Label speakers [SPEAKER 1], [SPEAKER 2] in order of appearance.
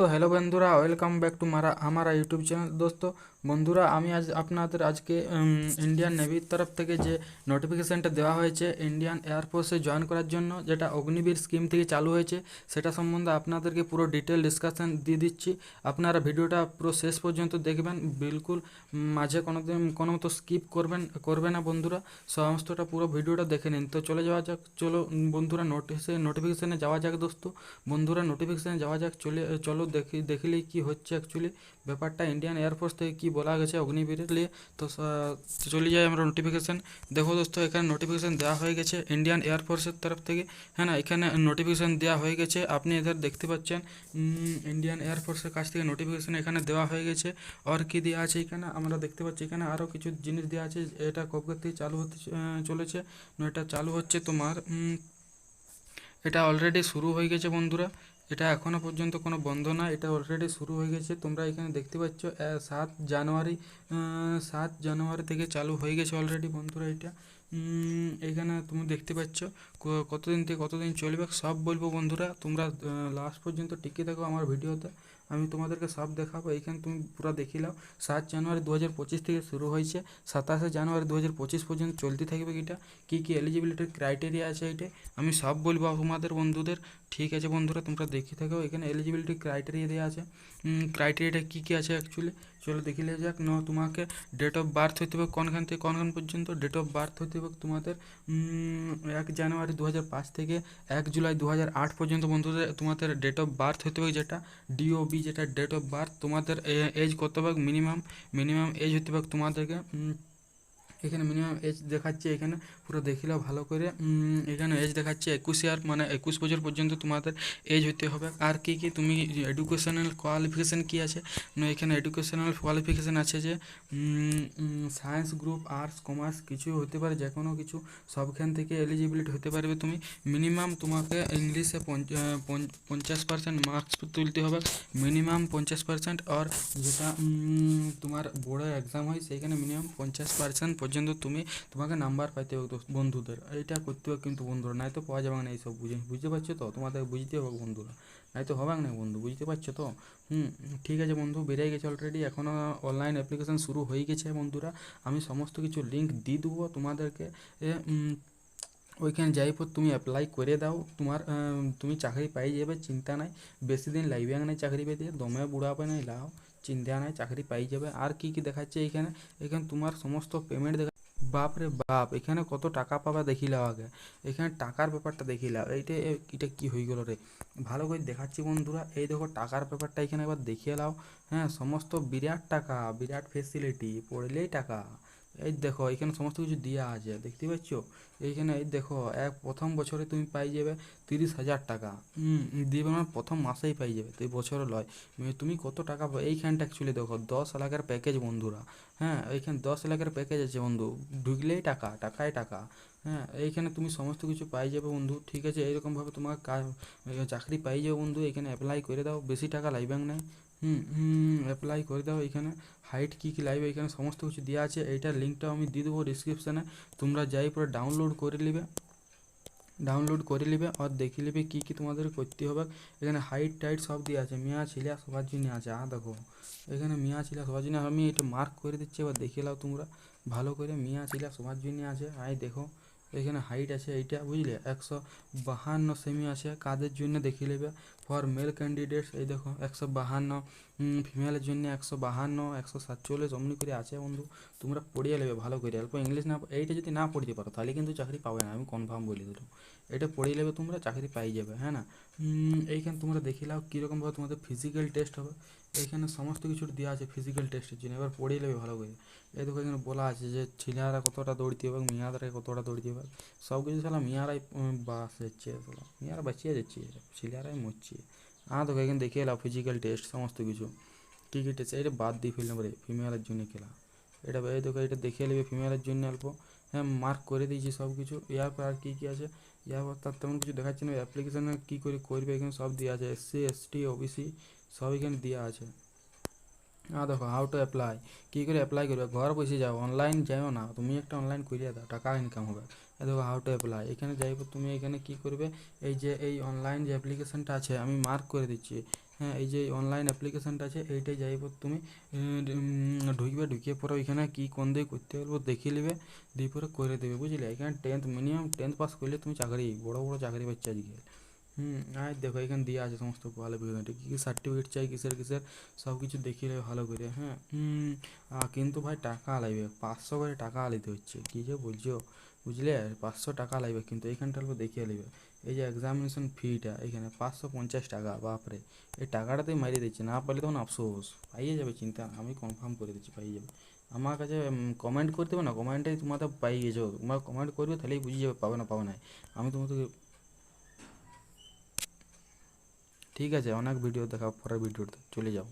[SPEAKER 1] তো হ্যালো বন্ধুরা, welcome back to हमारा यूट्यूब चैनल। दोस्तों বন্ধুরা, আমি আজ আপনাদের আজকে ইন্ডিয়ান নেভির তরফ থেকে যে নোটিফিকেশানটা দেওয়া হয়েছে ইন্ডিয়ান এয়ারফোর্সে জয়েন করার জন্য, যেটা অগ্নিবীর স্কিম থেকে চালু হয়েছে, সেটা সম্বন্ধে আপনাদেরকে পুরো ডিটেল ডিসকাশন দিয়ে দিচ্ছি। আপনারা ভিডিওটা পুরো শেষ পর্যন্ত দেখবেন, বিলকুল মাঝে কোনো মতো স্কিপ করবে না বন্ধুরা, সমস্তটা পুরো ভিডিওটা দেখে নিন। তো চলে যাওয়া যাক, চলো বন্ধুরা নোটিফিকেশানে যাওয়া যাক। বন্ধুরা নোটিফিকেশানে যাওয়া যাক, চলো দেখিলেই কি হচ্ছে অ্যাকচুয়ালি ব্যাপারটা ইন্ডিয়ান এয়ারফোর্স থেকে কি বলা গেছে অগ্নিবীরের নিয়ে। তো চলে যাই আমরা নোটিফিকেশান। দেখো দোস্ত, এখানে নোটিফিকেশান দেওয়া হয়ে গেছে ইন্ডিয়ান এয়ারফোর্সের তরফ থেকে, হ্যাঁ না, এখানে নোটিফিকেশান দেওয়া হয়ে গেছে। আপনি এদের দেখতে পাচ্ছেন ইন্ডিয়ান এয়ারফোর্সের কাছ থেকে নোটিফিকেশান এখানে দেওয়া হয়ে গেছে। আর কি দেওয়া আছে এখানে আমরা দেখতে পাচ্ছি, এখানে আরও কিছু জিনিস দেওয়া আছে। এটা কবে থেকে চালু হতে চলেছে, এটা চালু হচ্ছে তোমার এটা অলরেডি শুরু হয়ে গেছে বন্ধুরা। এটা এখনও পর্যন্ত কোনো বন্ধ না, এটা অলরেডি শুরু হয়ে গেছে। তোমরা এখানে দেখতে পাচ্ছ 7 জানুয়ারি 7 জানুয়ারি থেকে চালু হয়ে গেছে অলরেডি বন্ধুরা। এটা এখানে তুমি দেখতে পাচ্ছ কতদিন থেকে কতদিন চলবে সব বলবো বন্ধুরা। তোমরা লাস্ট পর্যন্ত টিকে থাকো আমার ভিডিওতে, আমি তোমাদেরকে সব দেখাবো। এইখানে তুমি পুরো দেখি নাও। 7 জানুয়ারি 2025 থেকে শুরু হয়েছে, 27 জানুয়ারি 2025 পর্যন্ত চলতে থাকবে। এটা কী কী এলিজিবিলিটির ক্রাইটেরিয়া আছে এটা আমি সব বলবো তোমাদের বন্ধুদের। ঠিক আছে বন্ধুরা, তোমরা দেখে থাকো। এখানে এলিজিবিলিটি ক্রাইটেরিয়া দেওয়া আছে। ক্রাইটেরিয়াটা কী কী আছে অ্যাকচুয়ালি চলো দেখে নেওয়া যাক। তোমাকে ডেট অফ বার্থ হইতে হবে কোনখান থেকে কোনখান পর্যন্ত। ডেট অফ বার্থ হইতে হবে তোমাদের 1 জানুয়ারি 2005 থেকে 1 জুলাই 2008 পর্যন্ত বন্ধুদের তোমাদের ডেট অফ বার্থ হইতে হবে, যেটা ডিওবি, যেটা ডেট অফ বার্থ। তোমাদের এজ কত হবে, মিনিমাম এজ হতে হবে তোমাদেরকে। এখানে মিনিমাম এজ দেখাচ্ছে, এখানে পুরো দেখিলাও ভালো করে। এখানে এজ দেখাচ্ছে 21 ইয়ার, মানে 21 বছর পর্যন্ত তোমাদের এজ হতে হবে। আর কি কি তুমি এডুকেশনাল কোয়ালিফিকেশান কি আছে না, এখানে এডুকেশনাল কোয়ালিফিকেশান আছে যে সায়েন্স গ্রুপ, আর্টস, কমার্স কিছু হতে পারে, যে কোনো কিছু সবখান থেকে এলিজিবিলিটি হতে পারবে তুমি। মিনিমাম তোমাকে ইংলিশে 50% মার্কস তুলতে হবে, মিনিমাম 50%। আর যেটা তোমার বোর্ডে এক্সাম হয় সেইখানে মিনিমাম 50% পর্যন্ত তোমাকে নাম্বার পাইতে হবে বন্ধুদের। এইটা করতে হবে কিন্তু বন্ধুরা, নাই তো পাওয়া যাবে না এইসব বুঝতে পারছো তো, তোমাদের বুঝতে হবে বন্ধুরা, নাই তো হবে না বন্ধু, বুঝতে পারছো তো। ঠিক আছে বন্ধু, বেরিয়ে গেছে অলরেডি, এখনও অনলাইন অ্যাপ্লিকেশান শুরু হয়ে গেছে বন্ধুরা। আমি সমস্ত কিছু লিঙ্ক দিয়ে দেবো তোমাদেরকে। ওইখানে যাই পর তুমি অ্যাপ্লাই করে দাও, তুমি চাকরি পাই যাবে, চিন্তা নাই। বেশি দিন লাগবে না চাকরি পেতে, দমে বুড়াবে নাই লাও, চিন্তা নাই, চাকরি পাই যাবে। আর কি কি দেখাচ্ছে এখানে, এখানে তোমার সমস্ত পেমেন্ট দেখা। বাপ রে বাপ, এখানে কত টাকা পাবা দেখিলাও আগে, এখানে টাকার ব্যাপারটা দেখিলাও। এটা কি হয়ে গেল রে, ভালো করে দেখাচ্ছি বন্ধুরা। এই দেখো টাকার ব্যাপারটা এখানে একবার দেখিয়ে নাও। হ্যাঁ, সমস্ত বিরাট টাকা, বিরাট ফেসিলিটি, পড়লেই টাকা। এই দেখো এখানে সমস্ত কিছু দেওয়া আছে, দেখতে পাচ্ছ। এইখানে এই দেখো প্রথম বছরে তুমি পাই যাবে 30,000 টাকা। দিবে মানে প্রথম মাসেই পাই যাবে, তো এই বছরে লয়। তুমি কত টাকা এইখানটা অ্যাকচুয়ালি দেখো 10 লাখের প্যাকেজ বন্ধুরা। হ্যাঁ, এইখানে 10 লাখের প্যাকেজ আছে বন্ধু, ঢুকলেই টাকা, টাকায় টাকা। হ্যাঁ, এইখানে তুমি সমস্ত কিছু পাই যাবে বন্ধু। ঠিক আছে, এইরকমভাবে তোমার চাকরি পাই যাবে বন্ধু। এখানে অ্যাপ্লাই করে দাও, বেশি টাকা লাগবে না। অ্যাপ্লাই করে দাও। এখানে হাইট কী কী লাগবে এখানে সমস্ত কিছু দেওয়া আছে, এইটার লিঙ্কটাও আমি দিয়ে দেবো ডিসক্রিপশানে। তোমরা যাই পরে ডাউনলোড করে নেবে আর দেখে নেবে কী কী তোমাদের করতে হবে। এখানে হাইট টাইট সব দেওয়া আছে, মেয়া ছেলে সবার জন্য আছে। দেখো এখানে মিয়া ছেলে সবার জন্য, আমি এটা মার্ক করে দিচ্ছি, এবার দেখে নাও তোমরা ভালো করে। মিয়া ছেলে সবার জন্য আছে। দেখো এখানে হাইট আছে এইটা বুঝলে 152 সেমি আছে, কাদের জন্য দেখে নেবে। ফর মেল ক্যান্ডিডেটস এই দেখো 152, ফিমেলের জন্য 152, 147 অমনি করে আছে বন্ধু। তোমরা পড়িয়ে নেবে ভালো করে, অল্প ইংলিশ না, এইটা যদি না পড়তে পারো তাহলে কিন্তু চাকরি পাবে না, আমি কনফার্ম বলে দিলাম। এটা পড়িয়ে নেবে তোমরা, চাকরি পাই যাবে, হ্যাঁ না। এইখানে তোমরা দেখে নাও কীরকমভাবে তোমাদের ফিজিক্যাল টেস্ট হবে। এইখানে সমস্ত কিছু দেওয়া আছে ফিজিক্যাল টেস্টের জন্য, এবার পড়িয়ে নেবে ভালো করে। এই দেখো এখানে বলা আছে যে ছেলেরা কতটা দৌড়তে হবে, মেয়াদারা কতটা দৌড়তে হবে। সব কিছু সালা মেয়ারাই বাস যাচ্ছে, মেয়ারা বাঁচিয়ে যাচ্ছে, ছেলেরাই মরছে। দেখো এখানে দেখে এলাম ফিজিক্যাল টেস্ট সমস্ত কিছু কী কী টেস্ট। এটা বাদ দিয়ে ফেললাম রে, ফিমেলের জন্য খেলা। এই দেখো এটা দেখে নেবে ফিমেলের জন্য অল্প। হ্যাঁ, মার্ক করে দিয়েছি সব কিছু। পর আর কী কী আছে, পর তার তেমন কিছু দেখাচ্ছে না। অ্যাপ্লিকেশানে কী করে করবে এখানে সব দেওয়া আছে, SC ST OBC সব এখানে দেওয়া আছে। দেখো হাউ টু অ্যাপ্লাই, কী করে অ্যাপ্লাই করবে, ঘর বসে যাও, অনলাইন যাও না, তুমি একটা অনলাইন করিয়ে দাও, টাকা ইনকাম হবে। দেখো হাউ টু অ্যাপ্লাই, এখানে যাই তুমি এখানে কী করবে, এই যে এই অনলাইন যে অ্যাপ্লিকেশানটা আছে আমি মার্ক করে দিচ্ছি। হ্যাঁ, এই যে অনলাইন অ্যাপ্লিকেশানটা আছে এইটাই যাইব তুমি ঢুকবে, ঢুকিয়ে পরে ওইখানে কী কোন দিয়ে করতে বলবো দেখিয়ে নেবে, দিয়ে পরে করে দেবে বুঝলে। এখানে মিনিমাম 10th পাস করলে তুমি চাকরি, বড় বড় চাকরি পাচ্ছে আজকে। আর দেখো এখানে দিয়ে আছে সমস্ত কোয়ালিফিকেশনটা, কী কী সার্টিফিকেট চাই, কিসের কিসের, সব কিছু দেখিয়ে নেবে ভালো করে। হ্যাঁ, কিন্তু ভাই টাকা লাগবে, 500 করে টাকা নিতে হচ্ছে, কী যে বলছো বুঝলে, 500 টাকা লাগবে কিন্তু এইখানটা অল্প দেখিয়ে নেবে। এই যে এক্সামিনেশন ফিটা এখানে 550 টাকা, বাপরে, এই টাকাটা তুই মারিয়ে দিচ্ছি, না পারলে তখন আফসোস, পাইয়ে যাবে, চিন্তা না, আমি কনফার্ম করে দিচ্ছি পাইয়ে যাবে। আমার কাছে কমেন্ট করতে হবে না, কমেন্টেই তোমাদের পাই গেছো, তোমার কমেন্ট করবে তাহলেই বুঝে যাবে পাবে না পাবে না। আমি তোমাদেরকে, ঠিক আছে, অনেক ভিডিও দেখা, পরের ভিডিওতে চলে যাও।